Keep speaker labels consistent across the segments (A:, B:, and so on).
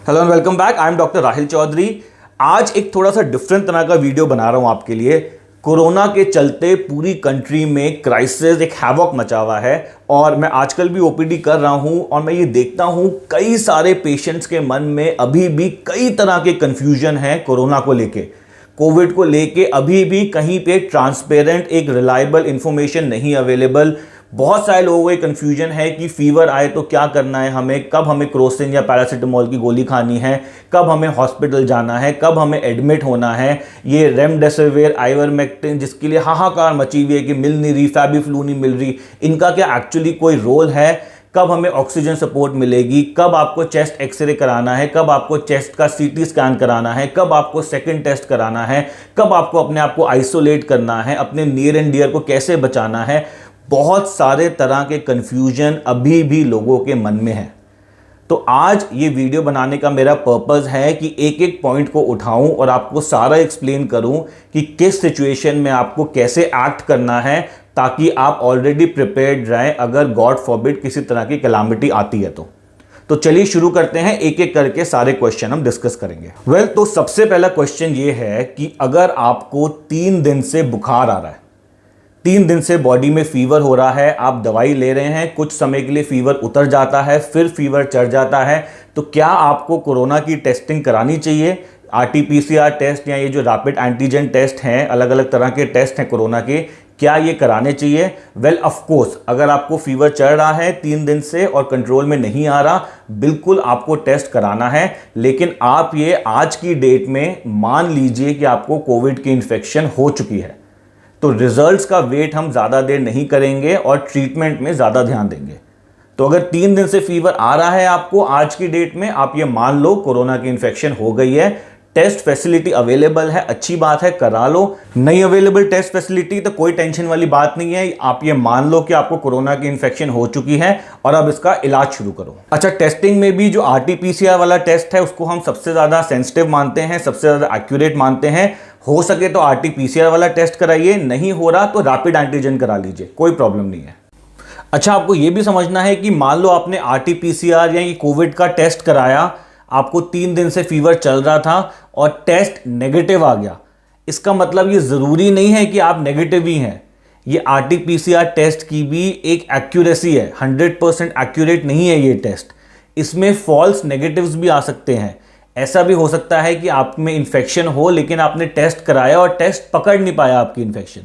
A: Hello and welcome back. I am doctor Rahil Chaudhary. आज एक थोड़ा सा डिफरेंट तरह का वीडियो बना रहा हूं आपके लिए। कोरोना के चलते पूरी कंट्री में क्राइसिस, एक हैवॉक मचा हुआ है और मैं आजकल भी ओपीडी कर रहा हूं और मैं ये देखता हूं कई सारे पेशेंट्स के मन में अभी भी कई तरह के कंफ्यूजन है कोरोना को लेके, कोविड को लेके। अभी भी कहीं पे ट्रांसपेरेंट एक रिलायबल इंफॉर्मेशन नहीं अवेलेबल। बहुत सारे लोगों को कंफ्यूजन है कि फीवर आए तो क्या करना है, हमें कब हमें क्रोसिन या पैरासीटामोल की गोली खानी है, कब हमें हॉस्पिटल जाना है, कब हमें एडमिट होना है। ये रेमडेसिविर, आइवरमेक्टिन जिसके लिए हाहाकार मची हुई है कि मिल नहीं रही, फैबीफ्लू नहीं मिल रही, इनका क्या एक्चुअली कोई रोल है? कब हमें ऑक्सीजन सपोर्ट मिलेगी, कब आपको चेस्ट एक्सरे कराना है, कब आपको चेस्ट का सीटी स्कैन कराना है, कब आपको सेकंड टेस्ट कराना है, कब आपको अपने आप को आइसोलेट करना है, अपने नियर एंड डियर को कैसे बचाना है। बहुत सारे तरह के कंफ्यूजन अभी भी लोगों के मन में है। तो आज ये वीडियो बनाने का मेरा पर्पस है कि एक एक पॉइंट को उठाऊं और आपको सारा एक्सप्लेन करूं कि किस सिचुएशन में आपको कैसे एक्ट करना है ताकि आप ऑलरेडी प्रिपेयर्ड रहें अगर गॉड फॉरबिड किसी तरह की कैलामिटी आती है तो चलिए शुरू करते हैं। एक एक करके सारे क्वेश्चन हम डिस्कस करेंगे। तो सबसे पहला क्वेश्चन ये है कि अगर आपको 3 दिन से बुखार आ रहा है, 3 दिन से बॉडी में फीवर हो रहा है, आप दवाई ले रहे हैं, कुछ समय के लिए फीवर उतर जाता है, फिर फीवर चढ़ जाता है, तो क्या आपको कोरोना की टेस्टिंग करानी चाहिए? आरटीपीसीआर टेस्ट या ये जो रैपिड एंटीजन टेस्ट हैं, अलग अलग तरह के टेस्ट हैं कोरोना के, क्या ये कराने चाहिए? वेल ऑफ कोर्स, अगर आपको फीवर चढ़ रहा है 3 दिन से और कंट्रोल में नहीं आ रहा, बिल्कुल आपको टेस्ट कराना है। लेकिन आप ये आज की डेट में मान लीजिए कि आपको कोविड की इन्फेक्शन हो चुकी है, तो रिजल्ट्स का वेट हम ज़्यादा देर नहीं करेंगे और ट्रीटमेंट में ज़्यादा ध्यान देंगे। तो अगर 3 दिन से फीवर आ रहा है आपको आज की डेट में, आप ये मान लो कोरोना की इन्फेक्शन हो गई है, टेस्ट फैसिलिटी अवेलेबल है, अच्छी बात है, करा लो। नहीं अवेलेबल टेस्ट फैसिलिटी तो कोई टेंशन वाली बात नहीं है। आप ये मान लो कि आपको कोरोना की इन्फेक्शन हो चुकी है और अब इसका इलाज शुरू करो। अच्छा, टेस्टिंग में भी जो आरटीपीसीआर वाला टेस्ट है उसको हम सबसे ज़्यादा सेंसिटिव मानते हैं, सबसे ज़्यादा एक्यूरेट मानते हैं। हो सके तो आरटीपीसीआर वाला टेस्ट कराइए, नहीं हो रहा तो रैपिड एंटीजन करा लीजिए, कोई प्रॉब्लम नहीं है। अच्छा, आपको यह भी समझना है कि मान लो आपने आरटीपीसीआर या ये कोविड का टेस्ट कराया, आपको 3 दिन से फीवर चल रहा था और टेस्ट नेगेटिव आ गया, इसका मतलब ये जरूरी नहीं है कि आप नेगेटिव ही हैं। ये आरटीपीसीआर टेस्ट की भी एक एक्यूरेसी है, 100% एक्यूरेट नहीं है ये टेस्ट। इसमें फॉल्स नेगेटिव्स भी आ सकते हैं। ऐसा भी हो सकता है कि आप में इन्फेक्शन हो लेकिन आपने टेस्ट कराया और टेस्ट पकड़ नहीं पाया आपकी इन्फेक्शन।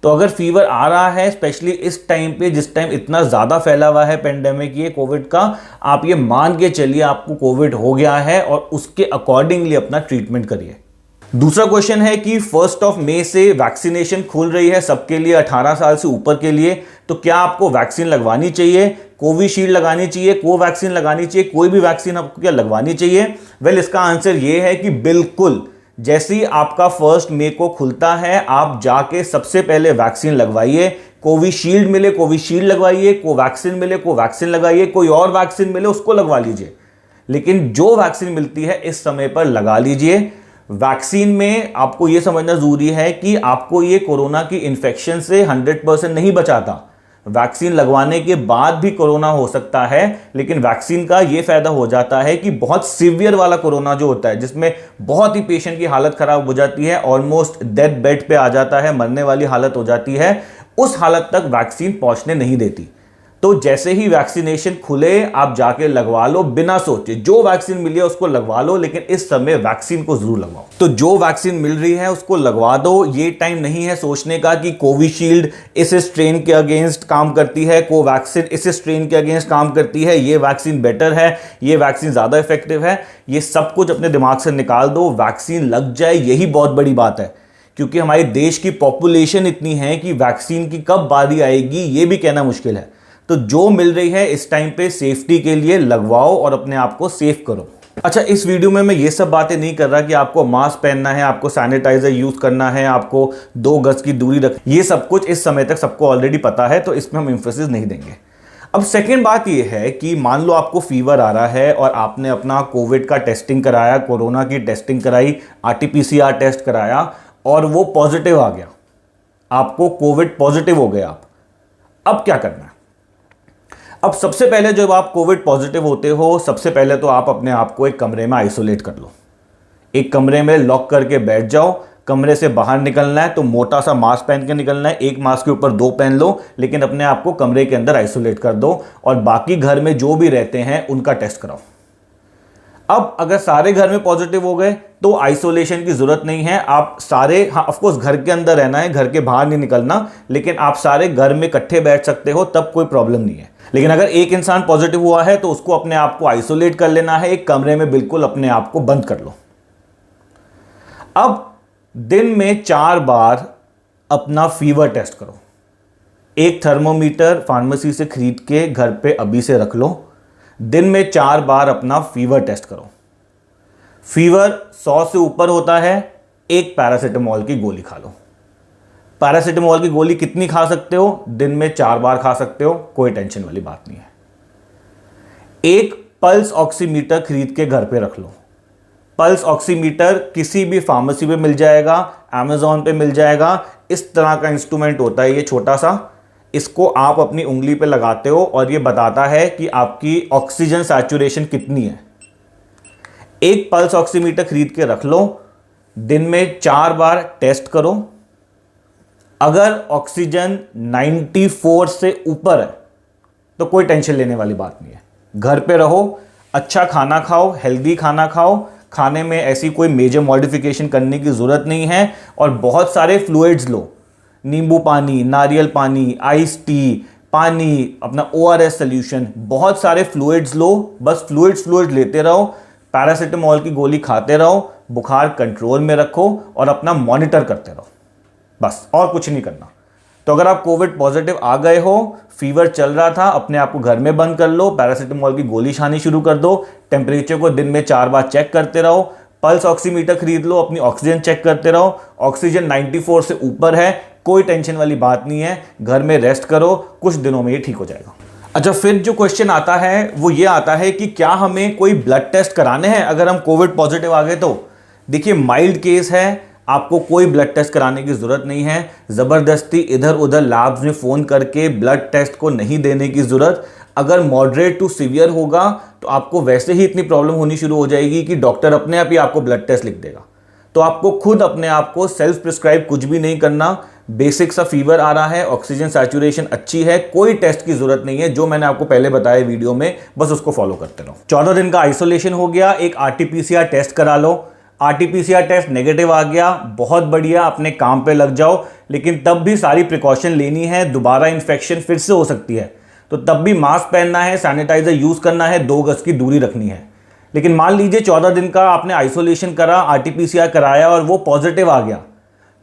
A: तो अगर फीवर आ रहा है, स्पेशली इस टाइम पे जिस टाइम इतना ज़्यादा फैला हुआ है पेंडेमिक ये कोविड का, आप ये मान के चलिए आपको कोविड हो गया है और उसके अकॉर्डिंगली अपना ट्रीटमेंट करिए। दूसरा क्वेश्चन है कि 1 मई से वैक्सीनेशन खुल रही है सबके लिए 18 साल से ऊपर के लिए, तो क्या आपको वैक्सीन लगवानी चाहिए? कोविशील्ड लगानी चाहिए, कोवैक्सीन लगानी चाहिए, कोई भी वैक्सीन आपको क्या लगवानी चाहिए? वेल, इसका आंसर ये है कि बिल्कुल। जैसे ही आपका 1 मई को खुलता है, आप जाके सबसे पहले वैक्सीन लगवाइए। कोविशील्ड मिले कोविशील्ड लगवाइए, कोवैक्सीन मिले कोवैक्सीन लगाइए, कोई और वैक्सीन मिले उसको लगवा लीजिए, लेकिन जो वैक्सीन मिलती है इस समय पर लगा लीजिए। वैक्सीन में आपको यह समझना जरूरी है कि आपको ये कोरोना की इन्फेक्शन से 100% नहीं बचाता। वैक्सीन लगवाने के बाद भी कोरोना हो सकता है, लेकिन वैक्सीन का यह फायदा हो जाता है कि बहुत सीवियर वाला कोरोना जो होता है, जिसमें बहुत ही पेशेंट की हालत खराब हो जाती है, ऑलमोस्ट डेथ बेड पे आ जाता है, मरने वाली हालत हो जाती है, उस हालत तक वैक्सीन पहुंचने नहीं देती। तो जैसे ही वैक्सीनेशन खुले आप जाके लगवा लो, बिना सोचे जो वैक्सीन मिली है उसको लगवा लो, लेकिन इस समय वैक्सीन को जरूर लगवाओ। तो जो वैक्सीन मिल रही है उसको लगवा दो। ये टाइम नहीं है सोचने का कि कोविशील्ड इस स्ट्रेन के अगेंस्ट काम करती है, कोवैक्सीन इस स्ट्रेन के अगेंस्ट काम करती है, ये वैक्सीन बेटर है, ये वैक्सीन ज्यादा इफेक्टिव है। ये सब कुछ अपने दिमाग से निकाल दो, वैक्सीन लग जाए यही बहुत बड़ी बात है, क्योंकि हमारे देश की पॉपुलेशन इतनी है कि वैक्सीन की कब बारी आएगी ये भी कहना मुश्किल है। तो जो मिल रही है इस टाइम पे सेफ्टी के लिए लगवाओ और अपने आप को सेफ करो। अच्छा, इस वीडियो में मैं ये सब बातें नहीं कर रहा कि आपको मास्क पहनना है, आपको सैनिटाइजर यूज करना है, आपको 2 गज की दूरी रख, ये सब कुछ इस समय तक सबको ऑलरेडी पता है, तो इसमें हम इंफोसिस नहीं देंगे। अब सेकेंड बात ये है कि मान लो आपको फीवर आ रहा है और आपने अपना कोविड का टेस्टिंग कराया, कोरोना की टेस्टिंग कराई, आरटीपीसीआर टेस्ट कराया और वो पॉजिटिव आ गया, आपको कोविड पॉजिटिव हो गया। अब क्या करना है? अब सबसे पहले जब आप कोविड पॉजिटिव होते हो, सबसे पहले तो आप अपने आप को एक कमरे में आइसोलेट कर लो। एक कमरे में लॉक करके बैठ जाओ। कमरे से बाहर निकलना है तो मोटा सा मास्क पहन के निकलना है, एक मास्क के ऊपर 2 पहन लो, लेकिन अपने आप को कमरे के अंदर आइसोलेट कर दो और बाकी घर में जो भी रहते हैं उनका टेस्ट कराओ। अब अगर सारे घर में पॉजिटिव हो गए तो आइसोलेशन की जरूरत नहीं है। आप सारे, हाँ ऑफ कोर्स घर के अंदर रहना है, घर के बाहर नहीं निकलना, लेकिन आप सारे घर में इकट्ठे बैठ सकते हो, तब कोई प्रॉब्लम नहीं है। लेकिन अगर एक इंसान पॉजिटिव हुआ है तो उसको अपने आप को आइसोलेट कर लेना है, एक कमरे में बिल्कुल अपने आप को बंद कर लो। अब दिन में 4 बार अपना फीवर टेस्ट करो। एक थर्मोमीटर फार्मेसी से खरीद के घर पे अभी से रख लो। दिन में 4 बार अपना फीवर टेस्ट करो। फीवर 100 से ऊपर होता है, एक पैरासीटामोल की गोली खा लो। पैरासीटामोल की गोली कितनी खा सकते हो? दिन में 4 बार खा सकते हो, कोई टेंशन वाली बात नहीं है। एक पल्स ऑक्सीमीटर खरीद के घर पे रख लो। पल्स ऑक्सीमीटर किसी भी फार्मेसी पे मिल जाएगा, अमेजोन पे मिल जाएगा। इस तरह का इंस्ट्रूमेंट होता है ये छोटा सा, इसको आप अपनी उंगली पे लगाते हो और ये बताता है कि आपकी ऑक्सीजन सैचुरेशन कितनी है। एक पल्स ऑक्सीमीटर खरीद के रख लो, दिन में 4 बार टेस्ट करो। अगर ऑक्सीजन 94 से ऊपर है तो कोई टेंशन लेने वाली बात नहीं है। घर पे रहो, अच्छा खाना खाओ, हेल्दी खाना खाओ, खाने में ऐसी कोई मेजर मॉडिफिकेशन करने की ज़रूरत नहीं है। और बहुत सारे फ्लूइड्स लो, नींबू पानी, नारियल पानी, आइस टी, पानी, अपना ORS सोल्यूशन, बहुत सारे फ्लूइड्स लो। बस फ्लूइड्स लेते रहो, पैरासीटामोल की गोली खाते रहो, बुखार कंट्रोल में रखो और अपना मॉनिटर करते रहो, बस और कुछ नहीं करना। तो अगर आप कोविड पॉजिटिव आ गए हो, फीवर चल रहा था, अपने आप को घर में बंद कर लो, पैरासीटामोल की गोली खानी शुरू कर दो, टेम्परेचर को दिन में 4 बार चेक करते रहो, पल्स ऑक्सीमीटर खरीद लो, अपनी ऑक्सीजन चेक करते रहो। ऑक्सीजन 94 से ऊपर है, कोई टेंशन वाली बात नहीं है, घर में रेस्ट करो, कुछ दिनों में ये ठीक हो जाएगा। अच्छा, फिर जो क्वेश्चन आता है वो ये आता है कि क्या हमें कोई ब्लड टेस्ट कराने हैं अगर हम कोविड पॉजिटिव आ गए तो? देखिए, माइल्ड केस है, आपको कोई ब्लड टेस्ट कराने की ज़रूरत नहीं है। ज़बरदस्ती इधर उधर लैब्स में फ़ोन करके ब्लड टेस्ट को नहीं देने की ज़रूरत। अगर मॉडरेट टू सीवियर होगा तो आपको वैसे ही इतनी प्रॉब्लम होनी शुरू हो जाएगी कि डॉक्टर अपने आप ही आपको ब्लड टेस्ट लिख देगा। तो आपको खुद अपने आप को सेल्फ प्रिस्क्राइब कुछ भी नहीं करना। बेसिक सा फीवर आ रहा है, ऑक्सीजन सैचुरेशन अच्छी है, कोई टेस्ट की ज़रूरत नहीं है। जो मैंने आपको पहले बताया वीडियो में, बस उसको फॉलो करते रहो। 14 दिन का आइसोलेशन हो गया, एक RT-PCR टेस्ट करा लो। RT-PCR टेस्ट नेगेटिव आ गया, बहुत बढ़िया, अपने काम पे लग जाओ। लेकिन तब भी सारी प्रिकॉशन लेनी है, दोबारा इन्फेक्शन फिर से हो सकती है, तो तब भी मास्क पहनना है, सैनिटाइजर यूज़ करना है, 2 गज की दूरी रखनी है। लेकिन मान लीजिए 14 दिन का आपने आइसोलेशन करा, RT-PCR कराया और वो पॉजिटिव आ गया,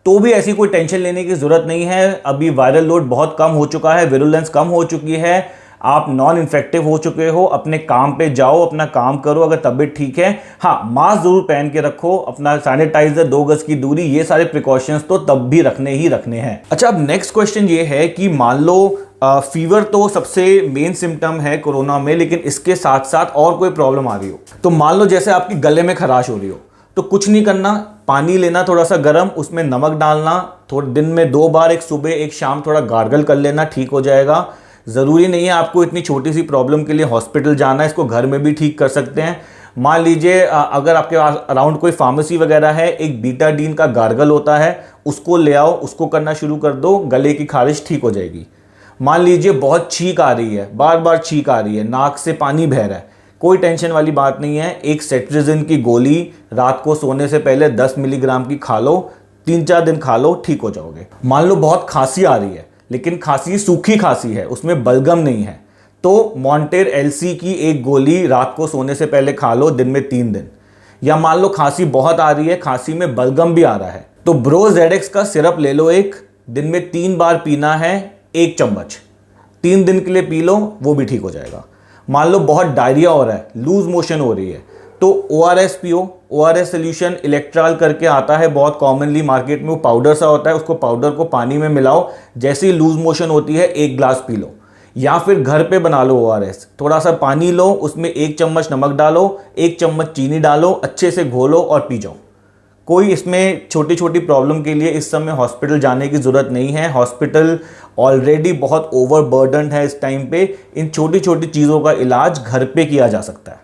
A: तो भी ऐसी कोई टेंशन लेने की ज़रूरत नहीं है। अभी वायरल लोड बहुत कम हो चुका है, विरुलेंस कम हो चुकी है, आप नॉन इन्फेक्टिव हो चुके हो, अपने काम पे जाओ, अपना काम करो। अगर तबीयत ठीक है, हाँ मास्क जरूर पहन के रखो, अपना सैनिटाइजर, 2 गज की दूरी, ये सारे प्रिकॉशंस तो तब भी रखने ही रखने हैं। अच्छा, अब नेक्स्ट क्वेश्चन ये है कि मान लो फीवर तो सबसे मेन सिम्टम है कोरोना में, लेकिन इसके साथ साथ और कोई प्रॉब्लम आ रही हो। तो मान लो जैसे आपकी गले में खराश हो रही हो, तो कुछ नहीं करना, पानी लेना थोड़ा सा गर्म, उसमें नमक डालना, थोड़े दिन में 2 बार, एक सुबह एक शाम, थोड़ा गार्गल कर लेना, ठीक हो जाएगा। ज़रूरी नहीं है आपको इतनी छोटी सी प्रॉब्लम के लिए हॉस्पिटल जाना है, इसको घर में भी ठीक कर सकते हैं। मान लीजिए अगर आपके पास अराउंड कोई फार्मेसी वगैरह है, एक बीटाडीन का गार्गल होता है, उसको ले आओ, उसको करना शुरू कर दो, गले की खारिश ठीक हो जाएगी। मान लीजिए बहुत छींक आ रही है, बार बार छींक आ रही है, नाक से पानी बह रहा है, कोई टेंशन वाली बात नहीं है, एक सेट्रिजिन की गोली रात को सोने से पहले 10 मिलीग्राम की खा लो, 3-4 दिन खा लो, ठीक हो जाओगे। मान लो बहुत खांसी आ रही है, लेकिन खांसी सूखी खांसी है, उसमें बलगम नहीं है, तो मॉन्टेर LC की एक गोली रात को सोने से पहले खा लो, दिन में 3 दिन। या मान लो खांसी बहुत आ रही है, खांसी में बलगम भी आ रहा है, तो ब्रोजेडेक्स का सिरप ले लो, एक दिन में 3 बार पीना है, 1 चम्मच, 3 दिन के लिए पी लो, वो भी ठीक हो जाएगा। मान लो बहुत डायरिया हो रहा है, लूज मोशन हो रही है, तो ORS पियो। ORS सोल्यूशन इलेक्ट्रॉल करके आता है, बहुत कॉमनली मार्केट में, वो पाउडर सा होता है, उसको पाउडर को पानी में मिलाओ, जैसे ही लूज मोशन होती है 1 ग्लास पी लो। या फिर घर पे बना लो ORS, थोड़ा सा पानी लो, उसमें 1 चम्मच नमक डालो, 1 चम्मच चीनी डालो, अच्छे से घोलो और पी जाओ, कोई इसमें छोटी छोटी प्रॉब्लम के लिए इस समय हॉस्पिटल जाने की ज़रूरत नहीं है। हॉस्पिटल ऑलरेडी बहुत ओवरबर्डन्ड है इस टाइम पे। इन छोटी छोटी चीज़ों का इलाज घर पे किया जा सकता है।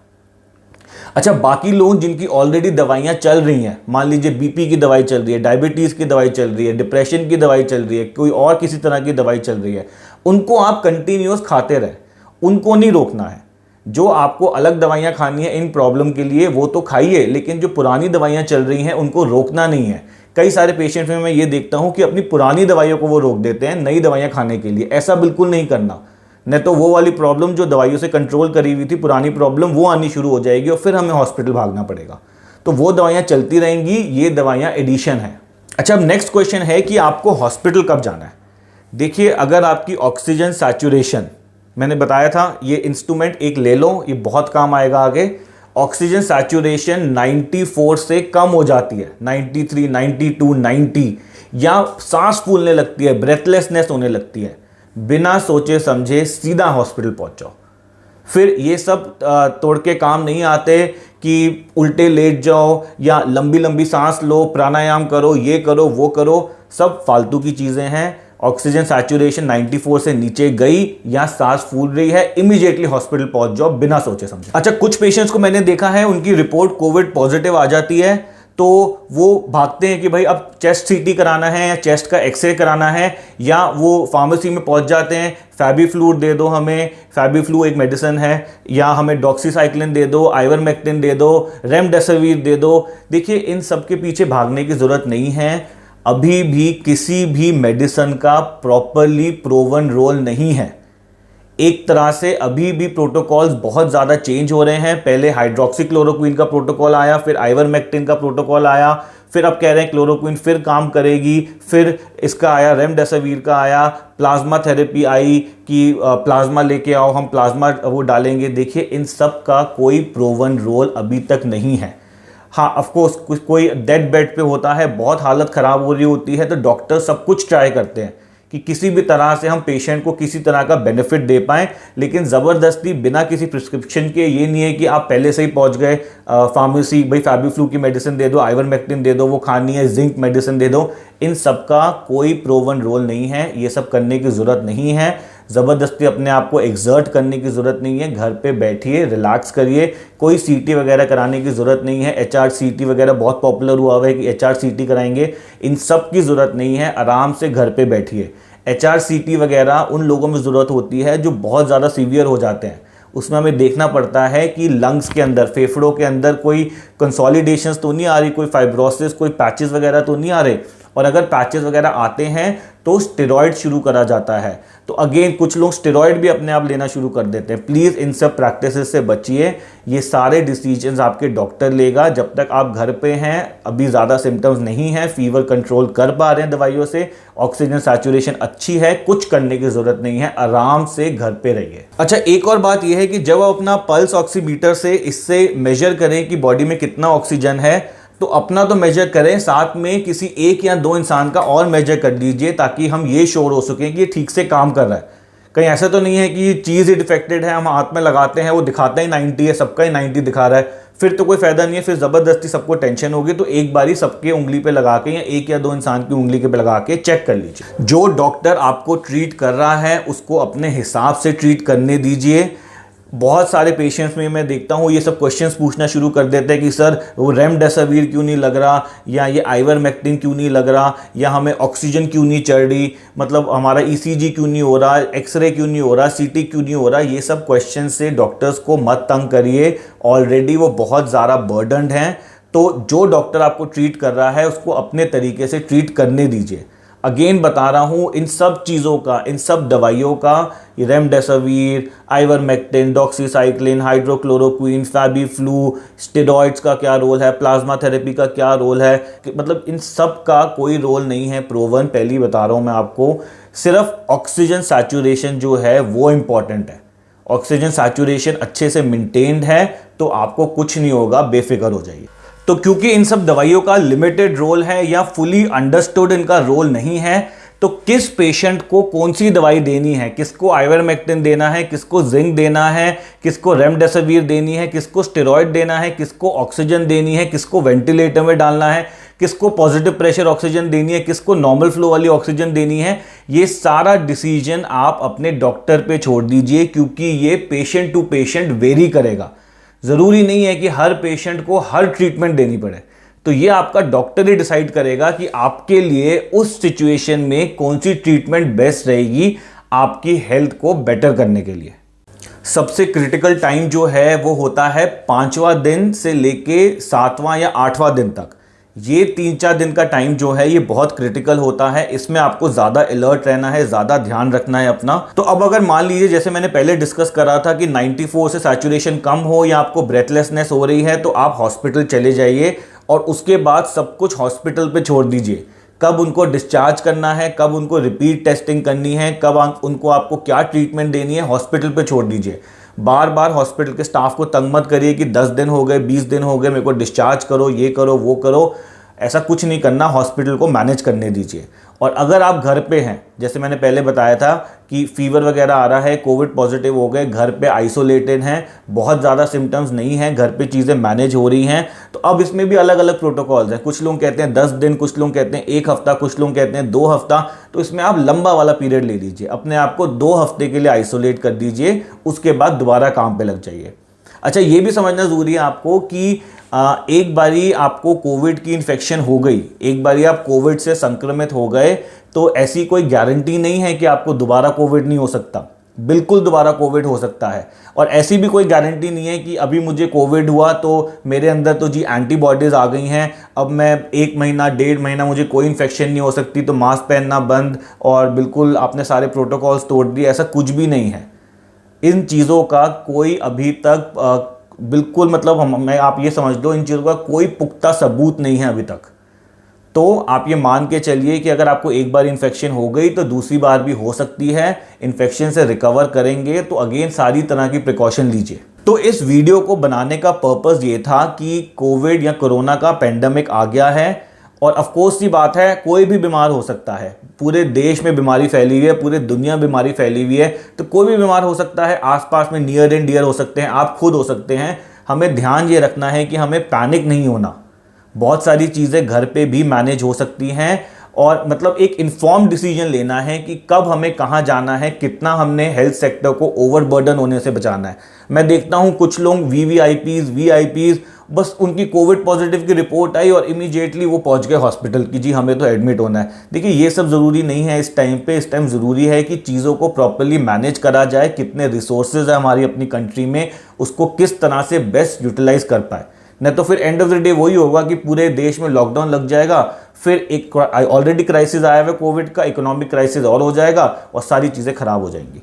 A: अच्छा, बाकी लोग जिनकी ऑलरेडी दवाइयाँ चल रही हैं, मान लीजिए बीपी की दवाई चल रही है, डायबिटीज़ की दवाई चल रही है, डिप्रेशन की दवाई चल रही है, कोई और किसी तरह की दवाई चल रही है, उनको आप कंटिन्यूस खाते रहें, उनको नहीं रोकना है। जो आपको अलग दवाइयाँ खानी है इन प्रॉब्लम के लिए वो तो खाइए, लेकिन जो पुरानी दवाइयाँ चल रही हैं उनको रोकना नहीं है। कई सारे पेशेंट्स में मैं ये देखता हूँ कि अपनी पुरानी दवाइयों को वो रोक देते हैं नई दवाइयाँ खाने के लिए। ऐसा बिल्कुल नहीं करना, नहीं तो वो वाली प्रॉब्लम जो दवाइयों से कंट्रोल करी हुई थी, पुरानी प्रॉब्लम, वो आनी शुरू हो जाएगी और फिर हमें हॉस्पिटल भागना पड़ेगा। तो वो दवाइयाँ चलती रहेंगी, ये दवाइयाँ एडिशन है। अच्छा, अब नेक्स्ट क्वेश्चन है कि आपको हॉस्पिटल कब जाना है। देखिए, अगर आपकी ऑक्सीजन सैचुरेशन, मैंने बताया था ये इंस्ट्रूमेंट एक ले लो, ये बहुत काम आएगा आगे। ऑक्सीजन सैचुरेशन 94 से कम हो जाती है, 93, 92, 90, या सांस फूलने लगती है, ब्रेथलेसनेस होने लगती है, बिना सोचे समझे सीधा हॉस्पिटल पहुंच जाओ। फिर ये सब तोड़ के काम नहीं आते कि उल्टे लेट जाओ या लंबी लंबी सांस लो, प्राणायाम करो, ये करो, वो करो, सब फालतू की चीज़ें हैं। ऑक्सीजन सैचुरेशन 94 से नीचे गई या सांस फूल रही है, इमीडिएटली हॉस्पिटल पहुंच जाओ बिना सोचे समझे। अच्छा, कुछ पेशेंट्स को मैंने देखा है उनकी रिपोर्ट कोविड पॉजिटिव आ जाती है तो वो भागते हैं कि भाई अब चेस्ट सीटी कराना है या चेस्ट का एक्सरे कराना है, या वो फार्मेसी में पहुंच जाते हैं, फैबीफ्लू दे दो हमें, फैबीफ्लू एक मेडिसिन है, या हमें डॉक्सीसाइक्लिन दे दो, आइवरमेक्टिन दे दो, रेमडेसिविर दे दो। देखिए, इन सब के पीछे भागने की ज़रूरत नहीं है। अभी भी किसी भी मेडिसिन का प्रॉपरली प्रूवन रोल नहीं है। एक तरह से अभी भी प्रोटोकॉल्स बहुत ज़्यादा चेंज हो रहे हैं। पहले हाइड्रोक्सीक्लोरोक्विन का प्रोटोकॉल आया, फिर आइवरमेक्टिन का प्रोटोकॉल आया, फिर अब कह रहे हैं क्लोरोक्विन फिर काम करेगी, फिर इसका आया, रेमडेसिविर का आया, प्लाज्मा थेरेपी आई कि प्लाज्मा लेके आओ, हम प्लाज्मा वो डालेंगे। देखिए, इन सब का कोई प्रूवन रोल अभी तक नहीं है। हाँ, ऑफकोर्स कोई डेड बेड पे होता है, बहुत हालत ख़राब हो रही होती है, तो डॉक्टर सब कुछ ट्राई करते हैं कि किसी भी तरह से हम पेशेंट को किसी तरह का बेनिफिट दे पाएँ, लेकिन ज़बरदस्ती बिना किसी प्रिस्क्रिप्शन के ये नहीं है कि आप पहले से ही पहुंच गए फार्मेसी, भाई फैबीफ्लू की मेडिसिन दे दो, आइवरमेक्टिन दे दो, वो खानी है, जिंक मेडिसिन दे दो। इन सब का कोई प्रूवन रोल नहीं है, ये सब करने की ज़रूरत नहीं है। ज़बरदस्ती अपने आप को एक्सर्ट करने की ज़रूरत नहीं है। घर पे बैठिए, रिलैक्स करिए, कोई सीटी वगैरह कराने की ज़रूरत नहीं है। HRCT वगैरह बहुत पॉपुलर हुआ हुआ है कि HRCT कराएंगे, इन सब की ज़रूरत नहीं है। आराम से घर पे बैठिए। HRCT वगैरह उन लोगों में ज़रूरत होती है जो बहुत ज़्यादा सीवियर हो जाते हैं। उसमें हमें देखना पड़ता है कि लंग्स के अंदर, फेफड़ों के अंदर कोई कंसोलिडेशंस तो नहीं आ रही, कोई फाइब्रोसिस, कोई पैचेस वगैरह तो नहीं आ रहे। और अगर पैचेस वगैरह आते हैं तो स्टेरॉइड शुरू करा जाता है। तो अगेन कुछ लोग स्टेरॉइड भी अपने आप लेना शुरू कर देते हैं। प्लीज़ इन सब प्रैक्टिसेस से बचिए। ये सारे डिसीजंस आपके डॉक्टर लेगा। जब तक आप घर पे हैं, अभी ज़्यादा सिम्टम्स नहीं हैं, फीवर कंट्रोल कर पा रहे हैं दवाइयों से, ऑक्सीजन सैचुरेशन अच्छी है, कुछ करने की ज़रूरत नहीं है, आराम से घर पे रहिए। अच्छा, एक और बात यह है कि जब आप अपना पल्स ऑक्सीमीटर से इससे मेजर करें कि बॉडी में कितना ऑक्सीजन है, तो अपना तो मेजर करें, साथ में किसी एक या दो इंसान का और मेजर कर लीजिए, ताकि हम ये श्योर हो सकें कि ये ठीक से काम कर रहा है। कहीं ऐसा तो नहीं है कि ये चीज़ ही डिफेक्टेड है, हम हाथ में लगाते हैं, वो दिखाता ही 90 है, सबका ही 90 दिखा रहा है, फिर तो कोई फायदा नहीं है, फिर ज़बरदस्ती सबको टेंशन होगी। तो एक बारी सबके उंगली पे लगा के या एक या दो इंसान की उंगली के पे लगा के चेक कर लीजिए। जो डॉक्टर आपको ट्रीट कर रहा है उसको अपने हिसाब से ट्रीट करने दीजिए। बहुत सारे पेशेंट्स में मैं देखता हूँ ये सब क्वेश्चंस पूछना शुरू कर देते हैं कि सर वो रेमडेसिविर क्यों नहीं लग रहा, या ये आइवरमेक्टिन क्यों नहीं लग रहा, या हमें ऑक्सीजन क्यों नहीं चढ़ रही, मतलब हमारा ECG क्यों नहीं हो रहा, एक्सरे क्यों नहीं हो रहा, CT क्यों नहीं हो रहा। ये सब क्वेश्चन से डॉक्टर्स को मत तंग करिए, ऑलरेडी वो बहुत ज़्यादा बर्डन्ड हैं। तो जो डॉक्टर आपको ट्रीट कर रहा है उसको अपने तरीके से ट्रीट करने दीजिए। अगेन बता रहा हूँ, इन सब चीज़ों का, इन सब दवाइयों का, remdesivir, ivermectin, doxycycline, hydrochloroquine, FabiFlu, steroids का क्या रोल है, प्लाज्मा थेरेपी का क्या रोल है, मतलब इन सब का कोई रोल नहीं है प्रूवन। पहली बता रहा हूँ मैं आपको, सिर्फ ऑक्सीजन सैचुरेशन जो है वो इम्पॉर्टेंट है। ऑक्सीजन सैचुरेशन अच्छे से मेंटेन्ड है तो आपको कुछ नहीं होगा, बेफिक्र हो जाइए। तो क्योंकि इन सब दवाइयों का लिमिटेड रोल है या फुली अंडरस्टूड इनका रोल नहीं है, तो किस पेशेंट को कौन सी दवाई देनी है, किसको आइवरमेक्टिन देना है, किसको जिंक देना है, किसको रेमडेसिविर देनी है, किसको स्टेरॉइड देना है, किसको ऑक्सीजन देनी है, किसको वेंटिलेटर में डालना है, किसको पॉजिटिव प्रेशर ऑक्सीजन देनी है, किसको नॉर्मल फ्लो वाली ऑक्सीजन देनी है, ये सारा डिसीजन आप अपने डॉक्टर पे छोड़ दीजिए, क्योंकि ये पेशेंट टू पेशेंट वेरी करेगा। ज़रूरी नहीं है कि हर पेशेंट को हर ट्रीटमेंट देनी पड़े, तो ये आपका डॉक्टर ही डिसाइड करेगा कि आपके लिए उस सिचुएशन में कौन सी ट्रीटमेंट बेस्ट रहेगी आपकी हेल्थ को बेटर करने के लिए। सबसे क्रिटिकल टाइम जो है वो होता है 5वां दिन से लेके 7वां या 8वां दिन तक। ये 3-4 दिन का टाइम जो है ये बहुत क्रिटिकल होता है। इसमें आपको ज़्यादा अलर्ट रहना है, ज़्यादा ध्यान रखना है अपना। तो अब अगर मान लीजिए जैसे मैंने पहले डिस्कस करा था कि 94 से सैचुरेशन कम हो या आपको ब्रेथलेसनेस हो रही है, तो आप हॉस्पिटल चले जाइए और उसके बाद सब कुछ हॉस्पिटल पे छोड़ दीजिए। कब उनको डिस्चार्ज करना है, कब उनको रिपीट टेस्टिंग करनी है, कब उनको आपको क्या ट्रीटमेंट देनी है, हॉस्पिटल पे छोड़ दीजिए। बार बार हॉस्पिटल के स्टाफ को तंग मत करिए कि 10 दिन हो गए, 20 दिन हो गए, मेरे को डिस्चार्ज करो, ये करो, वो करो। ऐसा कुछ नहीं करना, हॉस्पिटल को मैनेज करने दीजिए। और अगर आप घर पे हैं, जैसे मैंने पहले बताया था कि फीवर वगैरह आ रहा है, कोविड पॉजिटिव हो गए, घर पे आइसोलेटेड हैं, बहुत ज़्यादा सिम्टम्स नहीं हैं, घर पे चीज़ें मैनेज हो रही हैं, तो अब इसमें भी अलग अलग प्रोटोकॉल्स हैं। कुछ लोग कहते हैं 10 दिन, कुछ लोग कहते हैं 1 हफ्ता, कुछ लोग कहते हैं 2 हफ्ता। तो इसमें आप लंबा वाला पीरियड ले लीजिए, अपने आप को 2 हफ्ते के लिए आइसोलेट कर दीजिए, उसके बाद दोबारा काम पे लग जाइए। अच्छा, ये भी समझना ज़रूरी है आपको कि एक बारी आपको कोविड की इन्फेक्शन हो गई, एक बारी आप कोविड से संक्रमित हो गए, तो ऐसी कोई गारंटी नहीं है कि आपको दोबारा कोविड नहीं हो सकता। बिल्कुल दोबारा कोविड हो सकता है। और ऐसी भी कोई गारंटी नहीं है कि अभी मुझे कोविड हुआ तो मेरे अंदर तो जी एंटीबॉडीज़ आ गई हैं, अब मैं 1 महीना 1.5 महीना मुझे कोई इन्फेक्शन नहीं हो सकती, तो मास्क पहनना बंद और बिल्कुल आपने सारे प्रोटोकॉल्स तोड़ दिए। ऐसा कुछ भी नहीं है। इन चीज़ों का कोई अभी तक बिल्कुल मतलब मैं आप ये समझ लो, इन चीज़ों का कोई पुख्ता सबूत नहीं है अभी तक। तो आप ये मान के चलिए कि अगर आपको एक बार इन्फेक्शन हो गई तो दूसरी बार भी हो सकती है। इन्फेक्शन से रिकवर करेंगे तो अगेन सारी तरह की प्रिकॉशन लीजिए। तो इस वीडियो को बनाने का पर्पस ये था कि कोविड या कोरोना का पेंडेमिक आ गया है और ऑफ कोर्स सी बात है, कोई भी बीमार हो सकता है। पूरे देश में बीमारी फैली हुई है, पूरे दुनिया में बीमारी फैली हुई है, तो कोई भी बीमार हो सकता है। आसपास में नियर एंड डियर हो सकते हैं, आप खुद हो सकते हैं। हमें ध्यान ये रखना है कि हमें पैनिक नहीं होना। बहुत सारी चीज़ें घर पे भी मैनेज हो सकती हैं और मतलब एक इन्फॉर्म डिसीजन लेना है कि कब हमें कहाँ जाना है, कितना हमने हेल्थ सेक्टर को ओवरबर्डन होने से बचाना है। मैं देखता हूँ कुछ लोग वीआईपीज बस उनकी कोविड पॉजिटिव की रिपोर्ट आई और इमीडिएटली वो पहुंच गए हॉस्पिटल की, जी हमें तो एडमिट होना है। देखिए, ये सब ज़रूरी नहीं है इस टाइम पे। इस टाइम ज़रूरी है कि चीज़ों को प्रॉपर्ली मैनेज करा जाए, कितने रिसोर्सेज है हमारी अपनी कंट्री में, उसको किस तरह से बेस्ट यूटिलाइज कर पाए। नहीं तो फिर एंड ऑफ द डे वही होगा कि पूरे देश में लॉकडाउन लग जाएगा, फिर एक ऑलरेडी क्राइसिस आया हुआ कोविड का, इकोनॉमिक क्राइसिस और हो जाएगा और सारी चीज़ें खराब हो जाएंगी।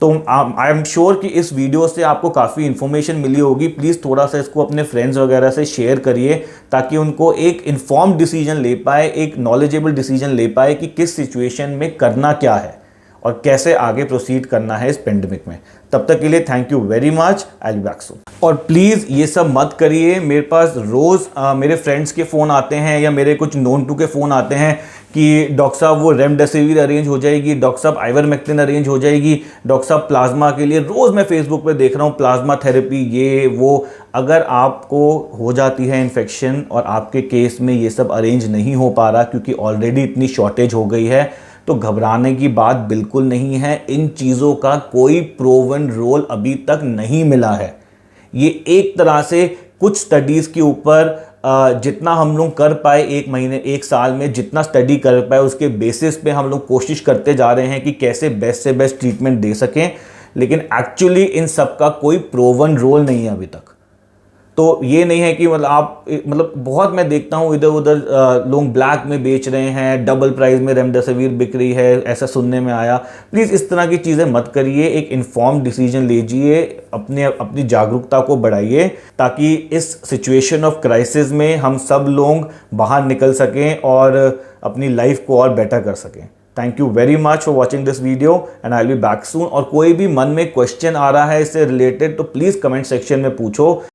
A: तो आई एम श्योर कि इस वीडियो से आपको काफ़ी इन्फॉर्मेशन मिली होगी। प्लीज़ थोड़ा सा इसको अपने फ्रेंड्स वगैरह से शेयर करिए ताकि उनको एक इन्फॉर्म्ड डिसीजन ले पाए, एक नॉलेजेबल डिसीजन ले पाए कि किस सिचुएशन में करना क्या है और कैसे आगे प्रोसीड करना है इस पेंडेमिक में। तब तक के लिए thank you very much, I will be back soon. और प्लीज़ ये सब मत करिए। मेरे पास रोज़ मेरे फ्रेंड्स के फ़ोन आते हैं या मेरे कुछ नोन टू के फ़ोन आते हैं कि डॉक्टर साहब वो रेमडेसिविर अरेंज हो जाएगी, डॉक्टर साहब आइवरमेक्टिन अरेंज हो जाएगी, डॉक्टर साहब प्लाज्मा के लिए। रोज़ मैं फेसबुक पे देख रहा हूँ प्लाज्मा थेरेपी, ये वो। अगर आपको हो जाती है इन्फेक्शन और आपके केस में ये सब अरेंज नहीं हो पा रहा क्योंकि ऑलरेडी इतनी शॉर्टेज हो गई है, तो घबराने की बात बिल्कुल नहीं है। इन चीज़ों का कोई प्रूवन रोल अभी तक नहीं मिला है। ये एक तरह से कुछ स्टडीज़ के ऊपर जितना हम लोग कर पाए, 1 महीने 1 साल में जितना स्टडी कर पाए, उसके बेसिस पे हम लोग कोशिश करते जा रहे हैं कि कैसे बेस्ट से बेस्ट ट्रीटमेंट दे सकें। लेकिन एक्चुअली इन सब का कोई प्रूवन रोल नहीं है अभी तक। तो ये नहीं है कि मतलब बहुत मैं देखता हूँ इधर उधर लोग ब्लैक में बेच रहे हैं, डबल प्राइस में रेमडेसिविर बिक रही है, ऐसा सुनने में आया। प्लीज़ इस तरह की चीज़ें मत करिए। एक इन्फॉर्म्ड डिसीजन लीजिए, अपनी जागरूकता को बढ़ाइए ताकि इस सिचुएशन ऑफ क्राइसिस में हम सब लोग बाहर निकल सकें और अपनी लाइफ को और बेटर कर सकें। Thank you very much for watching this video and I will be back soon. और कोई भी मन में क्वेश्चन आ रहा है इससे रिलेटेड तो प्लीज़ कमेंट सेक्शन में पूछो।